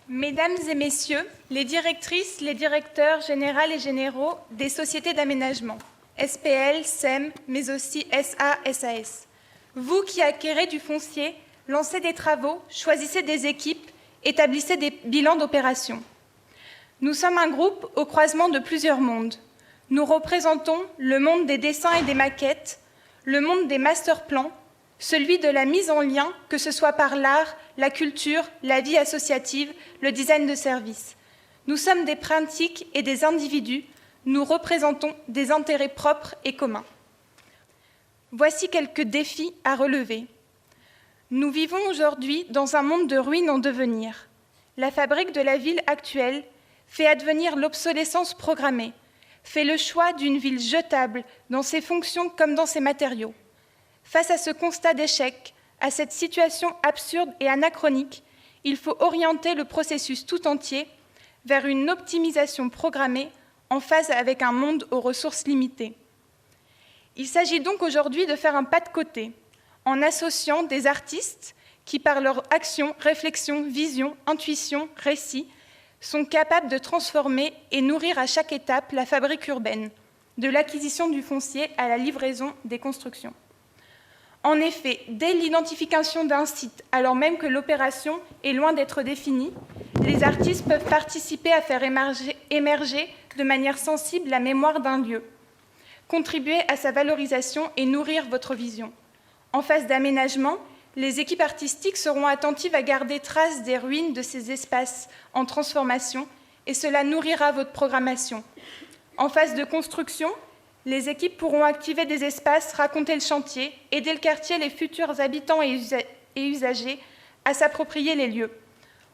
Mesdames et messieurs, les directrices, les directeurs générales et généraux des sociétés d'aménagement, SPL, SEM, mais aussi SA, SAS. Vous qui acquérez du foncier, lancez des travaux, choisissez des équipes, établissez des bilans d'opération. Nous sommes un groupe au croisement de plusieurs mondes. Nous représentons le monde des dessins et des maquettes, le monde des master-plans, celui de la mise en lien, que ce soit par l'art, la culture, la vie associative, le design de service. Nous sommes des pratiques et des individus, nous représentons des intérêts propres et communs. Voici quelques défis à relever. Nous vivons aujourd'hui dans un monde de ruines en devenir. La fabrique de la ville actuelle fait advenir l'obsolescence programmée, fait le choix d'une ville jetable dans ses fonctions comme dans ses matériaux. Face à ce constat d'échec, à cette situation absurde et anachronique, il faut orienter le processus tout entier vers une optimisation programmée en phase avec un monde aux ressources limitées. Il s'agit donc aujourd'hui de faire un pas de côté, en associant des artistes qui, par leur action, réflexion, vision, intuition, récit, sont capables de transformer et nourrir à chaque étape la fabrique urbaine, de l'acquisition du foncier à la livraison des constructions. En effet, dès l'identification d'un site, alors même que l'opération est loin d'être définie, les artistes peuvent participer à faire émerger de manière sensible la mémoire d'un lieu, contribuer à sa valorisation et nourrir votre vision. En phase d'aménagement, les équipes artistiques seront attentives à garder trace des ruines de ces espaces en transformation et cela nourrira votre programmation. En phase de construction, les équipes pourront activer des espaces, raconter le chantier, aider le quartier, les futurs habitants et usagers à s'approprier les lieux.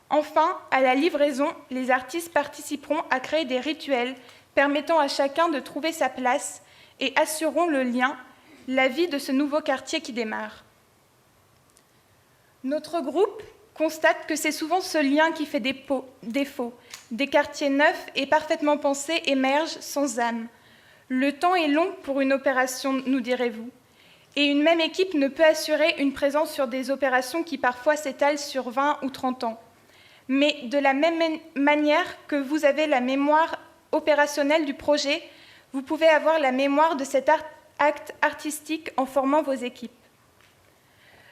Enfin, à la livraison, les artistes participeront à créer des rituels permettant à chacun de trouver sa place et assureront le lien, la vie de ce nouveau quartier qui démarre. Notre groupe constate que c'est souvent ce lien qui fait défaut. Des quartiers neufs et parfaitement pensés émergent sans âme. Le temps est long pour une opération, nous direz-vous, et une même équipe ne peut assurer une présence sur des opérations qui parfois s'étalent sur 20 ou 30 ans. Mais de la même manière que vous avez la mémoire opérationnelle du projet, vous pouvez avoir la mémoire de cet acte artistique en formant vos équipes.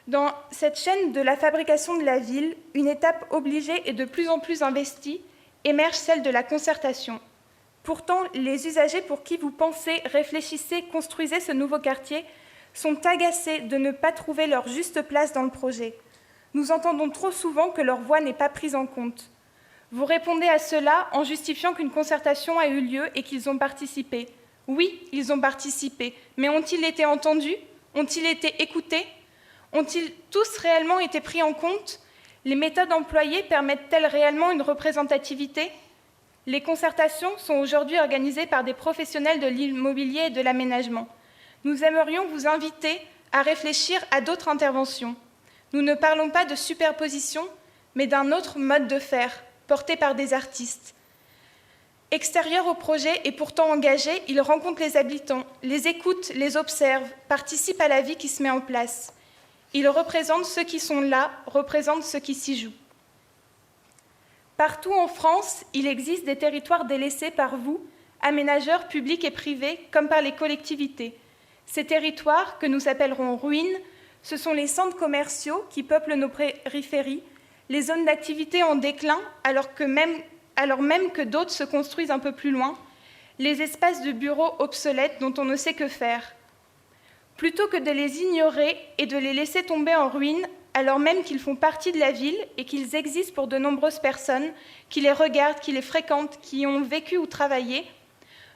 Dans cette chaîne de la fabrication de la ville, une étape obligée et de plus en plus investie émerge celle de la concertation. Pourtant, les usagers pour qui vous pensez, réfléchissez, construisez ce nouveau quartier sont agacés de ne pas trouver leur juste place dans le projet. Nous entendons trop souvent que leur voix n'est pas prise en compte. Vous répondez à cela en justifiant qu'une concertation a eu lieu et qu'ils ont participé. Oui, ils ont participé, mais ont-ils été entendus? Ont-ils été écoutés? Ont-ils tous réellement été pris en compte? Les méthodes employées permettent-elles réellement une représentativité? Les concertations sont aujourd'hui organisées par des professionnels de l'immobilier et de l'aménagement. Nous aimerions vous inviter à réfléchir à d'autres interventions. Nous ne parlons pas de superposition, mais d'un autre mode de faire, porté par des artistes. Extérieurs au projet et pourtant engagés, ils rencontrent les habitants, les écoutent, les observent, participent à la vie qui se met en place. Ils représentent ceux qui sont là, représentent ceux qui s'y jouent. Partout en France, il existe des territoires délaissés par vous, aménageurs publics et privés, comme par les collectivités. Ces territoires, que nous appellerons ruines, ce sont les centres commerciaux qui peuplent nos périphéries, les zones d'activité en déclin, alors même que d'autres se construisent un peu plus loin, les espaces de bureaux obsolètes dont on ne sait que faire. Plutôt que de les ignorer et de les laisser tomber en ruine, alors même qu'ils font partie de la ville et qu'ils existent pour de nombreuses personnes qui les regardent, qui les fréquentent, qui y ont vécu ou travaillé,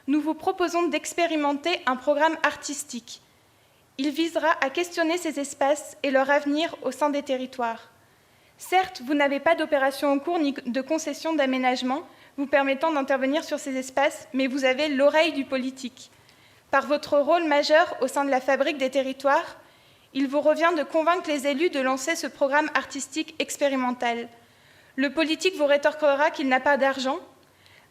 nous vous proposons d'expérimenter un programme artistique. Il visera à questionner ces espaces et leur avenir au sein des territoires. Certes, vous n'avez pas d'opération en cours ni de concession d'aménagement vous permettant d'intervenir sur ces espaces, mais vous avez l'oreille du politique. Par votre rôle majeur au sein de la fabrique des territoires, il vous revient de convaincre les élus de lancer ce programme artistique expérimental. Le politique vous rétorquera qu'il n'a pas d'argent,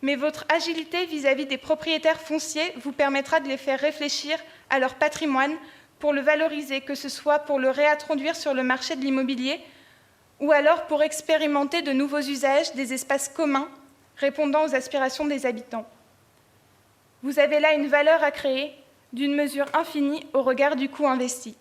mais votre agilité vis-à-vis des propriétaires fonciers vous permettra de les faire réfléchir à leur patrimoine pour le valoriser, que ce soit pour le réintroduire sur le marché de l'immobilier ou alors pour expérimenter de nouveaux usages des espaces communs répondant aux aspirations des habitants. Vous avez là une valeur à créer d'une mesure infinie au regard du coût investi.